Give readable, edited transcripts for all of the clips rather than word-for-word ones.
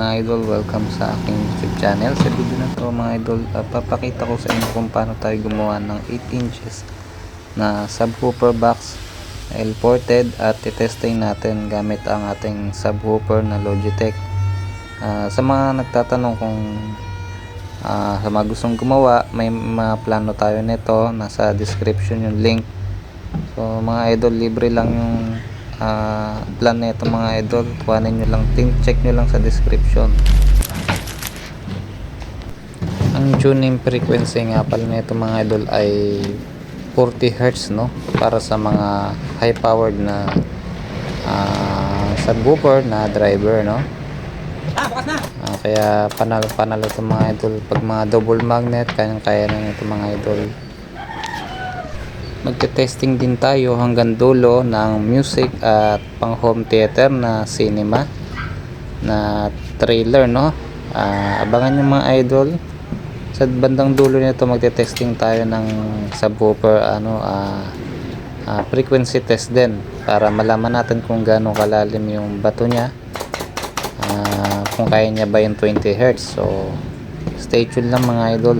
mga idol, welcome sa aking YouTube channel. Sa video na to mga idol, papakita ko sa inyo kung paano tayo gumawa ng 8 inches na subwoofer box na L-ported at titesting natin gamit ang ating subwoofer na Logitech. Sa mga nagtatanong kung sa mga gustong gumawa, may mga plano tayo nito, nasa description yung link. So mga idol, libre lang yung plan na ito mga idol. Kuhanin nyo lang, check nyo lang sa description. Ang tuning frequency nga pala na ito mga idol ay 40 Hz, no? Para sa mga high powered na subwoofer na driver, no? Kaya panalo ito mga idol. Pag mga double magnet, kaya na ito mga idol. Magte-testing din tayo hanggang dulo ng music at pang home theater na cinema na trailer, no? Abangan nyo mga idol. Sa bandang dulo nito magte-testing tayo ng subwoofer frequency test din para malaman natin kung gaano kalalim yung bato niya, kung kaya niya ba yung 20 Hz. So stay tuned lang mga idol.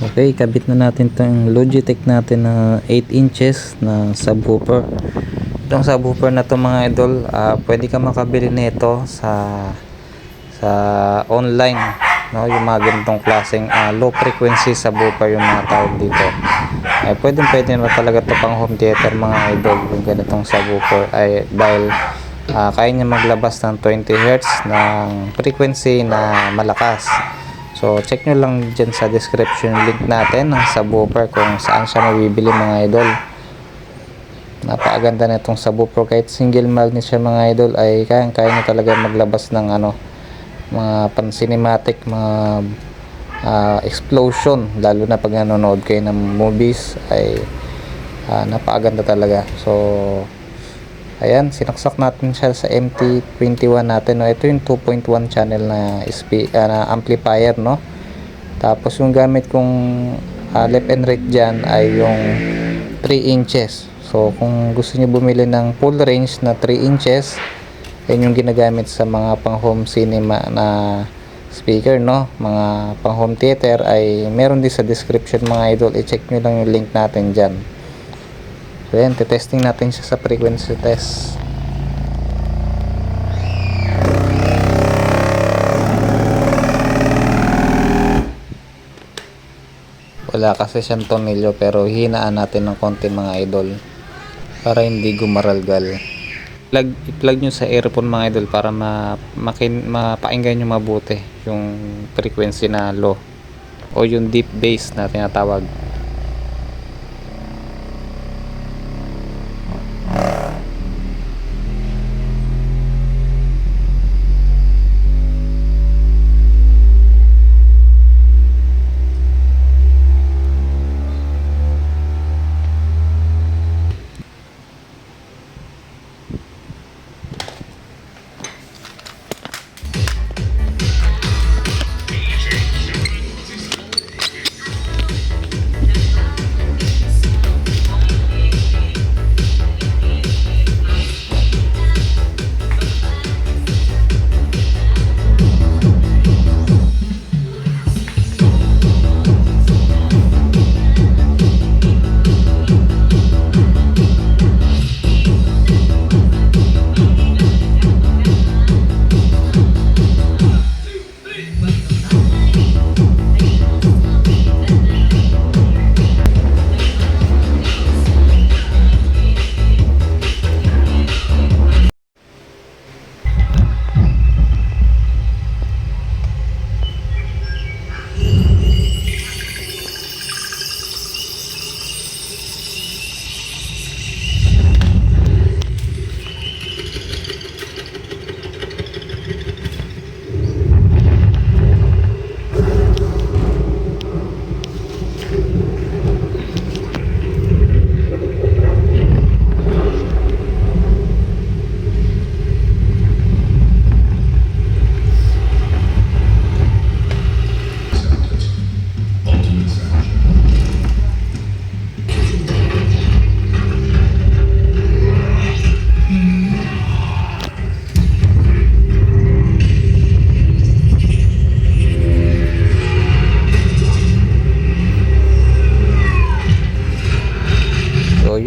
Okay, kabit na natin itong Logitech natin na 8 inches na subwoofer. Itong subwoofer na to mga idol, pwede ka makabili nito sa online, no? Yung mga ganitong klaseng low frequency subwoofer yung mga tawag dito. Pwede na talaga to pang home theater mga idol, yung ganitong subwoofer ay dahil kaya niya maglabas ng 20 Hz ng frequency na malakas. So check nyo lang dyan sa description link natin ng subwoofer kung saan siya mabibili mga idol. Napakaganda na itong subwoofer, kahit single magnet siya mga idol ay kaya niya talaga maglabas ng mga pan cinematic, mga explosion, lalo na pag nanonood kayo ng movies ay napakaganda talaga. So ayan, sinaksak natin siya sa MT21 natin, no? Ito yung 2.1 channel na amplifier, no? Tapos yung gamit kong left and right dyan ay yung 3 inches. So kung gusto niyo bumili ng full range na 3 inches, yan yung ginagamit sa mga pang home cinema na speaker, no? Mga pang home theater ay meron din sa description mga idol. I-check nyo lang yung link natin dyan. So yan, testing natin siya sa frequency test. Wala kasi siyang tornilyo, pero hinaan natin ng konti mga idol para hindi gumaralgal. I-plug nyo sa earphone mga idol para mapainggan nyo mabuti yung frequency na low o yung deep bass na tinatawag.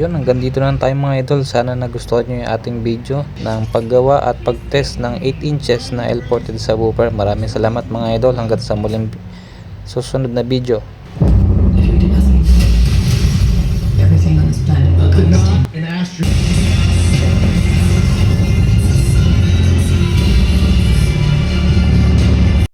Yun, hanggang dito na tayo mga idol. Sana nagustuhan nyo yung ating video ng paggawa at pagtest ng 8 inches na L-ported subwoofer. Maraming salamat mga idol, hanggang sa muling susunod na video.